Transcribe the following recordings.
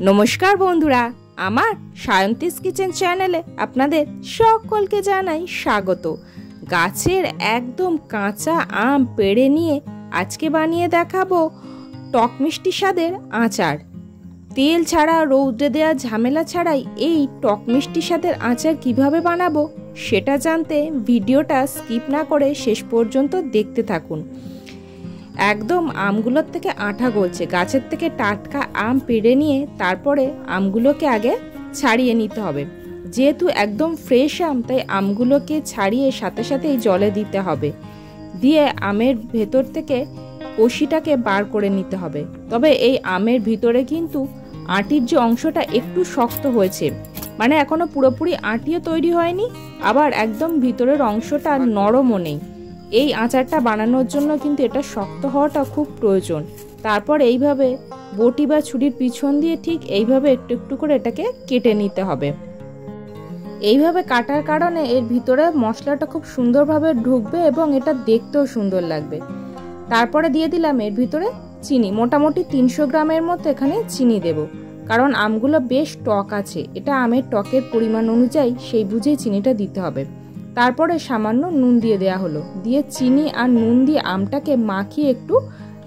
নমস্কার বন্ধুরা, আমার সায়ন্তিস কিচেন চ্যানেলে আপনাদের সকলকে জানাই স্বাগত। গাছের একদম কাঁচা আম পেড়ে নিয়ে আজকে বানিয়ে দেখাবো টক মিষ্টি স্বাদের আচার। তেল ছাড়া, রৌদ্রে দেওয়া ঝামেলা ছাড়াই এই টক মিষ্টি স্বাদের আচার কিভাবে বানাবো সেটা জানতে ভিডিওটা স্কিপ না করে শেষ পর্যন্ত দেখতে থাকুন। একদম আমগুলোর থেকে আঠা গলছে। গাছের থেকে টাটকা আম পেড়ে নিয়ে তারপরে আমগুলোকে আগে ছাড়িয়ে নিতে হবে। যেহেতু একদম ফ্রেশ আম, তাই আমগুলোকে ছাড়িয়ে সাথে সাথেই জলে দিতে হবে। দিয়ে আমের ভেতর থেকে কষিটাকে বার করে নিতে হবে। তবে এই আমের ভিতরে কিন্তু আটির যে অংশটা একটু শক্ত হয়েছে, মানে এখনো পুরোপুরি আটিও তৈরি হয়নি, আবার একদম ভিতরের অংশটা নরমও নেই। এই আচারটা বানানোর জন্য কিন্তু এটা শক্ত হওয়াটা খুব প্রয়োজন। তারপর এইভাবে বটি বা ছুরির পিছন দিয়ে ঠিক এইভাবে একটু একটু করে এটাকে কেটে নিতে হবে। এইভাবে কাটার কারণে এর ভিতরে মশলাটা খুব সুন্দরভাবে ঢুকবে এবং এটা দেখতেও সুন্দর লাগবে। তারপরে দিয়ে দিলাম এর ভিতরে চিনি, মোটামুটি 300 গ্রামের মতো এখানে চিনি দেব, কারণ আমগুলো বেশ টক আছে। এটা আমের টকের পরিমাণ অনুযায়ী সেই বুঝেই চিনিটা দিতে হবে। তারপরে সামান্য নুন দিয়ে দেওয়া হলো। দিয়ে চিনি আর নুন দিয়ে আমটাকে মাখিয়ে একটু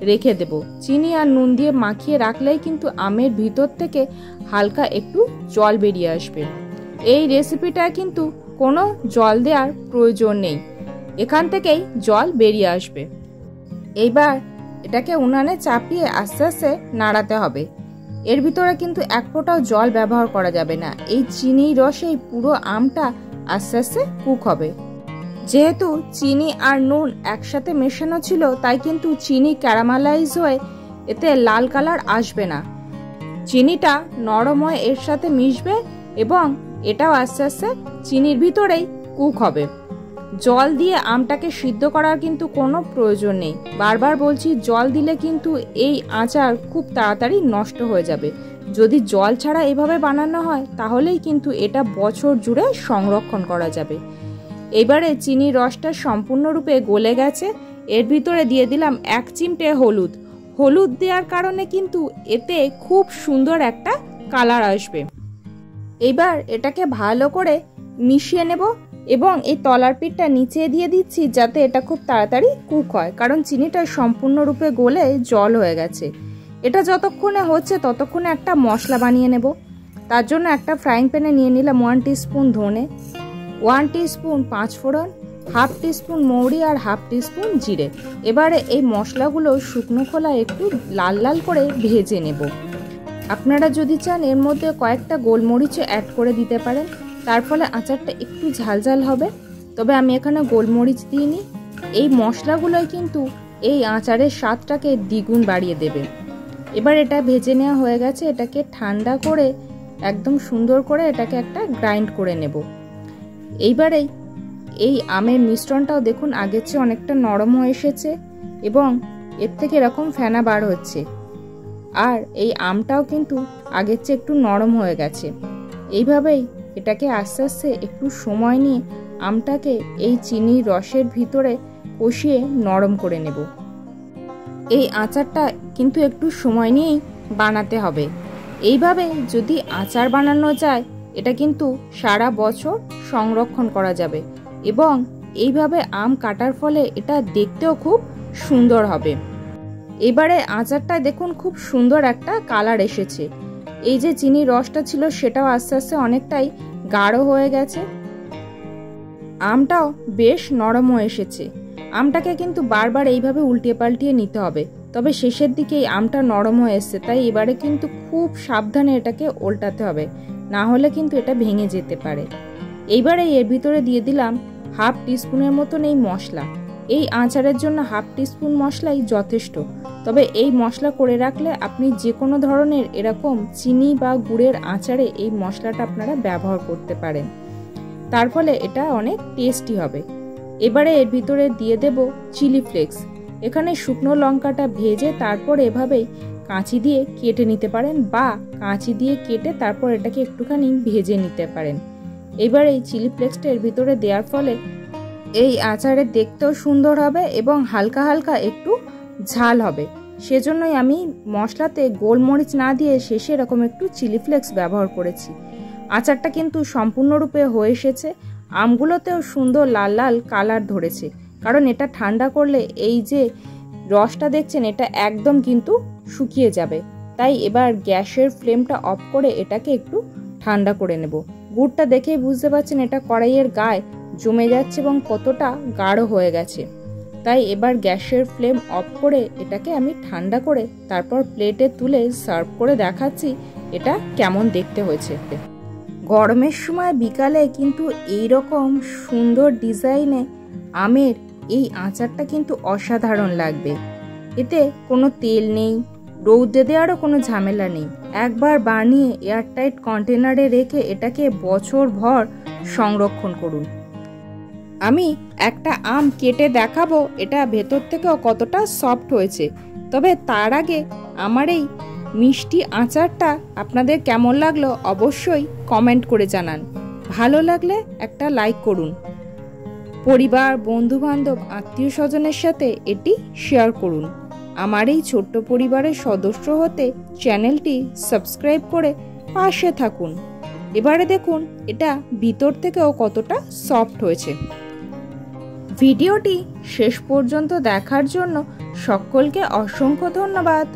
রেখে দেব। চিনি আর নুন দিয়ে মাখিয়ে রাখলেই কিন্তু আমের ভিতর থেকে হালকা একটু জল বেরিয়ে আসবে। এই রেসিপিটা কিন্তু কোনো জল দেওয়ার প্রয়োজন নেই, এখান থেকেই জল বেরিয়ে আসবে। এইবার এটাকে উনানে চাপিয়ে আস্তে আস্তে নাড়াতে হবে। এর ভিতরে কিন্তু এক ফোঁটাও জল ব্যবহার করা যাবে না। এই চিনির রসেই পুরো আমটা আস্তে আস্তে কুক হবে। যেহেতু চিনি আর নুন একসাথে মেশানো ছিল, তাই কিন্তু চিনি ক্যারামেলাইজ হয়ে এতে লাল কালার আসবে না। চিনিটা নরম হয়ে এর সাথে মিশবে এবং এটাও আস্তে আস্তে চিনির ভিতরেই কুক হবে। জল দিয়ে আমটাকে সিদ্ধ করার কিন্তু কোনো প্রয়োজন নেই। বারবার বলছি, জল দিলে কিন্তু এই আচার খুব তাড়াতাড়ি নষ্ট হয়ে যাবে। যদি জল ছাড়া এভাবে বানানো হয় তাহলেই কিন্তু এটা বছর জুড়ে সংরক্ষণ করা যাবে। এবারে চিনির রসটা সম্পূর্ণরূপে গলে গেছে। এর ভিতরে দিয়ে দিলাম 1 চিমটে হলুদ। হলুদ দেওয়ার কারণে কিন্তু এতে খুব সুন্দর একটা কালার আসবে। এবার এটাকে ভালো করে মিশিয়ে নেব এবং এই তলার পিঠটা নিচে দিয়ে দিচ্ছি যাতে এটা খুব তাড়াতাড়ি কুক হয়, কারণ চিনিটা সম্পূর্ণরূপে গলে জল হয়ে গেছে। এটা যতক্ষণে হচ্ছে ততক্ষণে একটা মশলা বানিয়ে নেব। তার জন্য একটা ফ্রাইং প্যানে নিয়ে নিলাম 1 টিস্পুন ধনে, 1 টিস্পুন 5 ফোড়ন, 1/2 টিস্পুন মৌরি আর 1/2 টিস্পুন জিরে। এবারে এই মশলাগুলো শুকনো খোলায় একটু লাল লাল করে ভেজে নেব। আপনারা যদি চান এর মধ্যে কয়েকটা গোলমরিচও অ্যাড করে দিতে পারেন, তার ফলে আচারটা একটু ঝালঝাল হবে। তবে আমি এখানে গোলমরিচ দিইনি। এই মশলাগুলোই কিন্তু এই আচারের স্বাদটাকে দ্বিগুণ বাড়িয়ে দেবে। এবার এটা ভেজে নেওয়া হয়ে গেছে। এটাকে ঠান্ডা করে একদম সুন্দর করে এটাকে একটা গ্রাইন্ড করে নেব। এইবারেই এই আমের মিশ্রণটাও দেখুন আগের চেয়ে অনেকটা নরম হয়ে এসেছে এবং এর থেকে এরকম ফেনা বার হচ্ছে। আর এই আমটাও কিন্তু আগের চেয়ে একটু নরম হয়ে গেছে। এইভাবেই এটাকে আস্তে আস্তে একটু সময় নিয়ে আমটাকে এই চিনির রসের ভিতরে কষিয়ে নরম করে নেব। এই আচারটা কিন্তু একটু সময় নিয়েই বানাতে হবে। এইভাবে যদি আচার বানানো যায় এটা কিন্তু সারা বছর সংরক্ষণ করা যাবে এবং এইভাবে আম কাটার ফলে এটা দেখতেও খুব সুন্দর হবে। এবারে আচারটা দেখুন খুব সুন্দর একটা কালার এসেছে। এই যে চিনির রসটা ছিল সেটাও আস্তে আস্তে অনেকটাই গাঢ় হয়ে গেছে। আমটাও বেশ নরম হয়ে এসেছে। আমটাকে কিন্তু বারবার এইভাবে উল্টিয়ে পাল্টিয়ে নিতে হবে। তবে শেষের দিকে এই আমটা নরম হয়ে এসছে, তাই এবারে কিন্তু খুব সাবধানে এটাকে উল্টাতে হবে, না হলে কিন্তু এটা ভেঙে যেতে পারে। এইবারে এর ভিতরে দিয়ে দিলাম 1/2 টিস্পুনের মতন এই মশলা। এই আচারের জন্য 1/2 টিস্পুন মশলাই যথেষ্ট। তবে এই মশলা করে রাখলে আপনি যে কোনো ধরনের এরকম চিনি বা গুড়ের আচারে এই মশলাটা আপনারা ব্যবহার করতে পারেন, তার ফলে এটা অনেক টেস্টি হবে। এবারে এর ভিতরে দিয়ে দেব চিলি ফ্লেক্স। এখানে শুকনো লঙ্কাটা ভেজে তারপর এভাবেই কাঁচি দিয়ে কেটে নিতে পারেন বা কাঁচি দিয়ে কেটে তারপর এটাকে একটুখানি ভেজে নিতে পারেন। এবার এই চিলি ফ্লেক্সটা এর ভিতরে দেওয়ার ফলে এই আচারে দেখতেও সুন্দর হবে এবং হালকা হালকা একটু ঝাল হবে। সেজন্যই আমি মশলাতে গোলমরিচ না দিয়ে শেষে এরকম একটু চিলি ফ্লেক্স ব্যবহার করেছি। আচারটা কিন্তু সম্পূর্ণরূপে হয়ে এসেছে। আমগুলোতেও সুন্দর লাল লাল কালার ধরেছে, কারণ এটা ঠান্ডা করলে এই যে রসটা দেখছেন এটা একদম কিন্তু শুকিয়ে যাবে। তাই এবার গ্যাসের ফ্লেমটা অফ করে এটাকে একটু ঠান্ডা করে নেব। গুড়টা দেখেই বুঝতে পারছেন এটা কড়াইয়ের গায়ে জমে যাচ্ছে এবং কতটা গাঢ় হয়ে গেছে। তাই এবার গ্যাসের ফ্লেম অফ করে এটাকে আমি ঠান্ডা করে তারপর প্লেটে তুলে সার্ভ করে দেখাচ্ছি এটা কেমন দেখতে হয়েছে। গরমের সময় বিকালে কিন্তু এই রকম সুন্দর ডিজাইনে আমের এই আচারটা কিন্তু অসাধারণ লাগবে। এতে কোনো তেল নেই, রৌদে দেওয়ারও কোনো ঝামেলা নেই। একবার বানিয়ে এয়ারটাইট কন্টেনারে রেখে এটাকে বছরভর সংরক্ষণ করুন। আমি একটা আম কেটে দেখাবো এটা ভেতর থেকেও কতটা সফট হয়েছে। তবে তার আগে আমার এই মিষ্টি আচারটা আপনাদের কেমন লাগলো অবশ্যই কমেন্ট করে জানান। ভালো লাগলে একটা লাইক করুন। পরিবার, বন্ধুবান্ধব, আত্মীয় স্বজনের সাথে এটি শেয়ার করুন। আমার এই ছোট্ট পরিবারের সদস্য হতে চ্যানেলটি সাবস্ক্রাইব করে পাশে থাকুন। এবারে দেখুন এটা ভিতর থেকেও কতটা সফট হয়েছে। ভিডিওটি শেষ পর্যন্ত দেখার জন্য সকলকে অসংখ্য ধন্যবাদ।